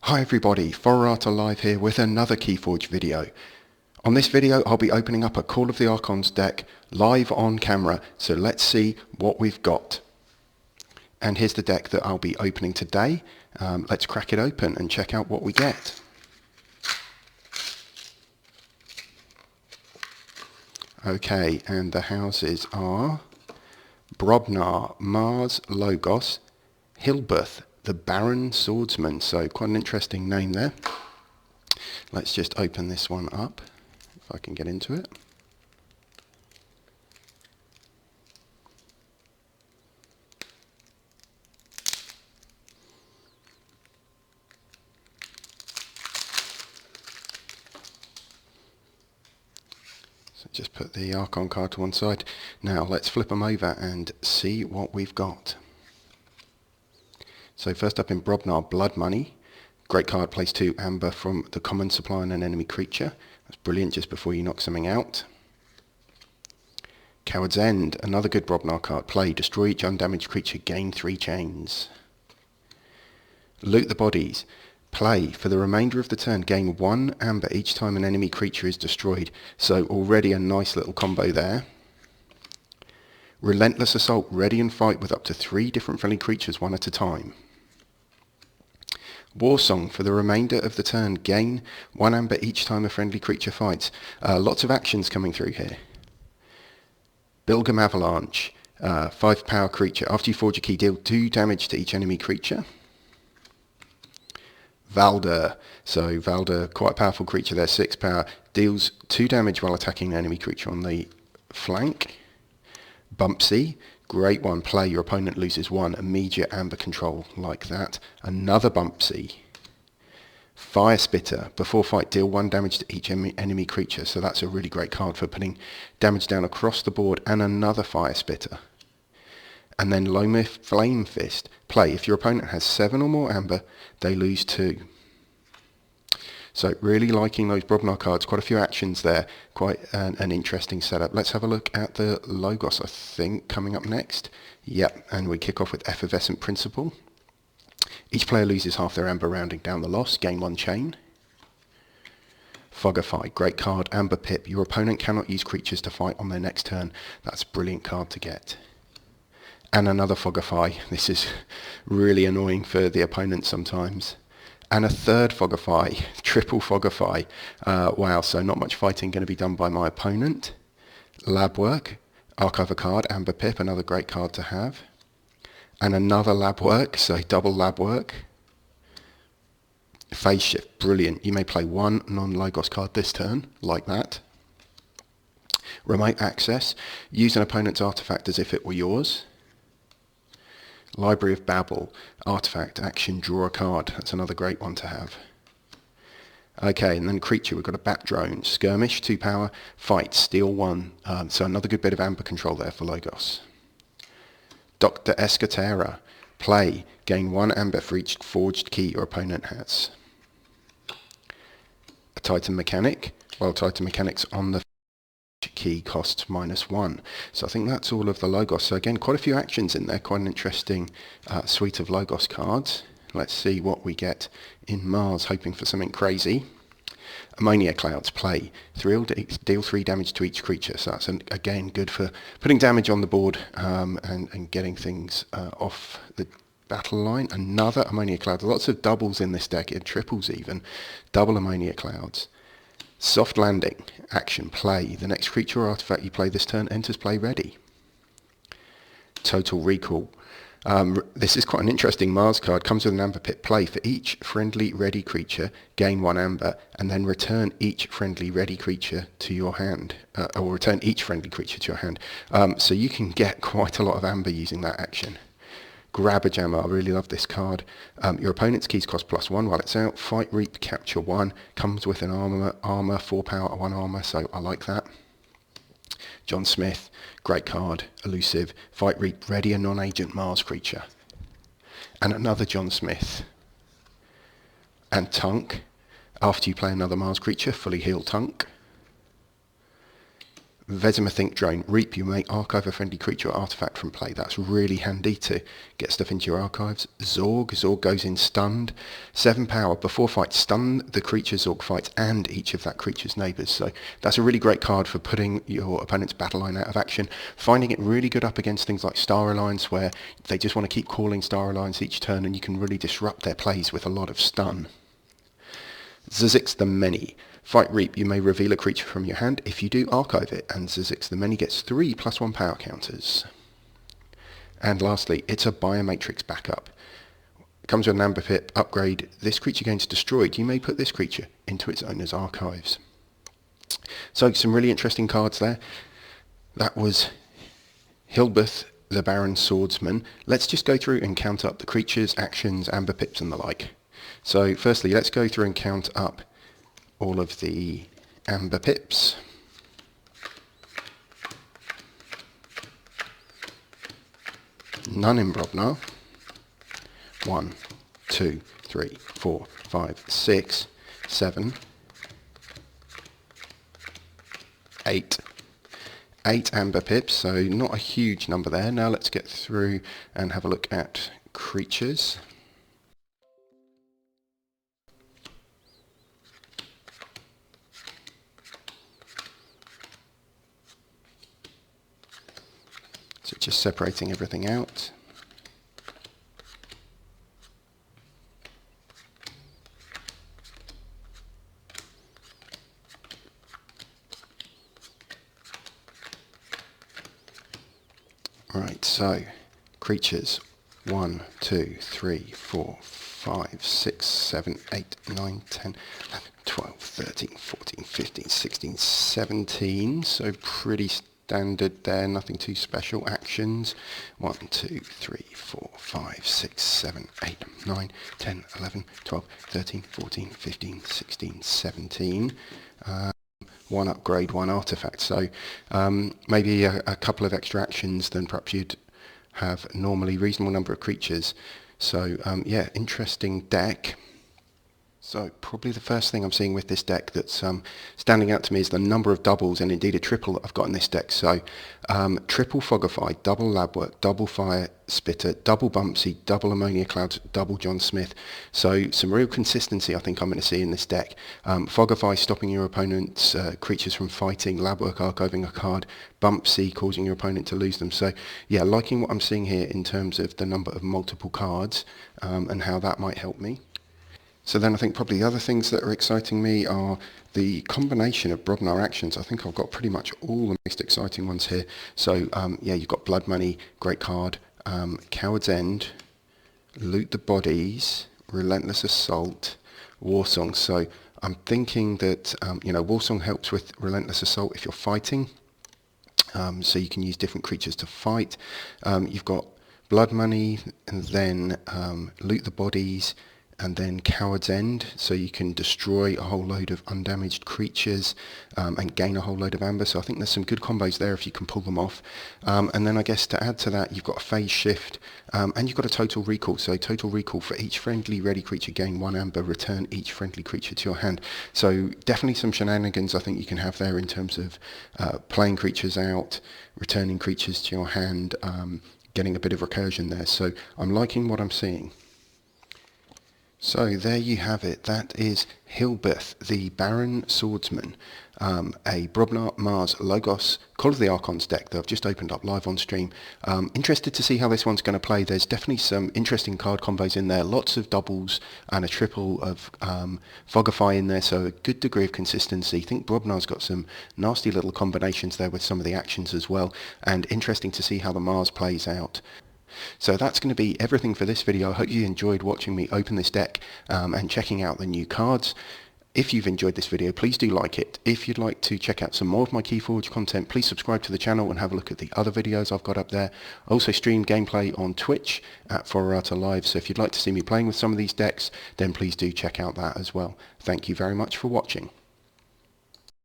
Hi everybody, Forerata Live here with another Keyforge video. On this video I'll be opening up a Call of the Archons deck live on camera, so let's see what we've got. And here's the deck that I'll be opening today. Let's crack it open and check out what we get. Okay, and the houses are Brobnar, Mars, Logos, Hilbeth, the Baron Swordsman, so quite an interesting name there. Let's just open this one up, if I can get into it. So just put the Archon card to one side. Now let's flip them over and see what we've got. So first up in Brobnar, Blood Money. Great card, plays 2 amber from the common supply on an enemy creature. That's brilliant just before you knock something out. Coward's End, another good Brobnar card. Play, destroy each undamaged creature, gain 3 chains. Loot the Bodies. Play, for the remainder of the turn, gain 1 amber each time an enemy creature is destroyed. So already a nice little combo there. Relentless Assault, ready and fight with up to 3 different friendly creatures, one at a time. Warsong, for the remainder of the turn, gain 1 amber each time a friendly creature fights. Lots of actions coming through here. Bilgam Avalanche, 5 power creature. After you forge a key, deal 2 damage to each enemy creature. Valder, so Valder, quite a powerful creature there, 6 power. Deals 2 damage while attacking an enemy creature on the flank. Bumpsy, great one, play, your opponent loses 1, immediate amber control, like that. Another Bumpsy. Fire Spitter, before fight, deal 1 damage to each enemy creature, so that's a really great card for putting damage down across the board, and another Fire Spitter. And then Lomith Flame Fist, play, if your opponent has 7 or more amber, they lose 2. So really liking those Brobnar cards, quite a few actions there, quite an interesting setup. Let's have a look at the Logos, I think, coming up next. Yep, and we kick off with Effervescent Principle. Each player loses half their amber rounding down the loss, gain 1 chain. Fogify, great card, Amber Pip. Your opponent cannot use creatures to fight on their next turn. That's a brilliant card to get. And another Fogify. This is really annoying for the opponent sometimes. And a third Fogify, triple Fogify. Wow, so not much fighting going to be done by my opponent. Lab Work, archive a card, Amber Pip, another great card to have. And another Lab Work, so double Lab Work. Phase Shift, brilliant. You may play 1 non-Logos card this turn, like that. Remote Access, use an opponent's artifact as if it were yours. Library of Babel, artifact, action, draw a card. That's another great one to have. Okay, and then creature, we've got a Bat Drone. Skirmish, 2 power, fight, steal 1. So another good bit of amber control there for Logos. Dr. Escatera, play, gain 1 amber for each forged key your opponent has. A Titan Mechanic, well, Titan Mechanic's on the key costs -1. So I think that's all of the Logos. So again, quite a few actions in there, quite an interesting suite of Logos cards. Let's see what we get in Mars, hoping for something crazy. Ammonia Clouds, play, deal 3 damage to each creature. So that's, again, good for putting damage on the board and getting things off the battle line. Another Ammonia Cloud, lots of doubles in this deck, and triples even. Double Ammonia Clouds. Soft Landing, action, play. The next creature or artifact you play this turn enters play ready. Total Recall. This is quite an interesting Mars card. Comes with an Amber Pit. Play, for each friendly ready creature, gain 1 amber, and then return each friendly ready creature to your hand. Or return each friendly creature to your hand. So you can get quite a lot of amber using that action. Grabber-Jammer, I really love this card. Your opponent's keys cost +1 while it's out. Fight, Reap, capture 1. Comes with an armor, 4 power, 1 armor, so I like that. John Smith, great card. Elusive. Fight, Reap, ready a non-agent Mars creature. And another John Smith. And Tunk. After you play another Mars creature, fully heal Tunk. Vesemir Think Drone. Reap, you may archive a friendly creature or artifact from play. That's really handy to get stuff into your archives. Zorg. Zorg goes in stunned. 7 power. Before fight, stun the creature Zorg fights and each of that creature's neighbours. So that's a really great card for putting your opponent's battle line out of action. Finding it really good up against things like Star Alliance, where they just want to keep calling Star Alliance each turn, and you can really disrupt their plays with a lot of stun. Zizix the Many. Fight Reap, you may reveal a creature from your hand. If you do, archive it, and Zizix the Many gets 3 +1 power counters. And lastly, it's a Biomatrix backup. It comes with an Amber Pip upgrade. This creature gains destroyed. You may put this creature into its owner's archives. So some really interesting cards there. That was Hilbeth the Baron Swordsman. Let's just go through and count up the creatures, actions, Amber Pips and the like. So firstly, let's go through and count up all of the Amber Pips. None in Brobnar. 1, 2, 3, 4, 5, 6, 7, 8. 8 Amber Pips, so not a huge number there. Now let's get through and have a look at creatures. So just separating everything out. Right, so creatures 1, 2, 3, 4, 5, 6, 7, 8, 9, 10, 11, 12, 13, 14, 15, 16, 17. So pretty standard there, nothing too special. Actions 1, 2, 3, 4, 5, 6, 7, 8, 9, 10, 11, 12, 13, 14, 15, 16, 17. 1 upgrade, 1 artifact. So maybe a couple of extra actions than perhaps you'd have normally. Reasonable number of creatures. So yeah, interesting deck. So probably the first thing I'm seeing with this deck that's standing out to me is the number of doubles, and indeed a triple that I've got in this deck. So triple Fogify, double Labwork, double Fire Spitter, double Bumpsy, double Ammonia Clouds, double John Smith. So some real consistency I think I'm going to see in this deck. Fogify stopping your opponent's creatures from fighting, Labwork archiving a card, Bumpsy causing your opponent to lose them. So yeah, liking what I'm seeing here in terms of the number of multiple cards and how that might help me. So then I think probably the other things that are exciting me are the combination of Brobnar actions. I think I've got pretty much all the most exciting ones here. So yeah, you've got Blood Money, great card, Coward's End, Loot the Bodies, Relentless Assault, Warsong. So I'm thinking that you know, Warsong helps with Relentless Assault if you're fighting. So you can use different creatures to fight. You've got Blood Money, and then Loot the Bodies, and then Coward's End, so you can destroy a whole load of undamaged creatures and gain a whole load of amber. So I think there's some good combos there if you can pull them off. And then I guess to add to that, you've got a phase shift and you've got a total recall. So total recall for each friendly ready creature, gain 1 amber, return each friendly creature to your hand. So definitely some shenanigans I think you can have there in terms of playing creatures out, returning creatures to your hand, getting a bit of recursion there. So I'm liking what I'm seeing. So there you have it. That is Hilbeth, the Baron Swordsman, a Brobnar, Mars, Logos, Call of the Archons deck that I've just opened up live on stream. Interested to see how this one's going to play. There's definitely some interesting card combos in there, lots of doubles and a triple of Fogify in there, so a good degree of consistency. I think Brobnar's got some nasty little combinations there with some of the actions as well, and interesting to see how the Mars plays out. So that's going to be everything for this video. I hope you enjoyed watching me open this deck and checking out the new cards. If you've enjoyed this video, please do like it. If you'd like to check out some more of my Keyforge content, please subscribe to the channel and have a look at the other videos I've got up there. I also stream gameplay on Twitch at Forerata Live, so if you'd like to see me playing with some of these decks, then please do check out that as well. Thank you very much for watching.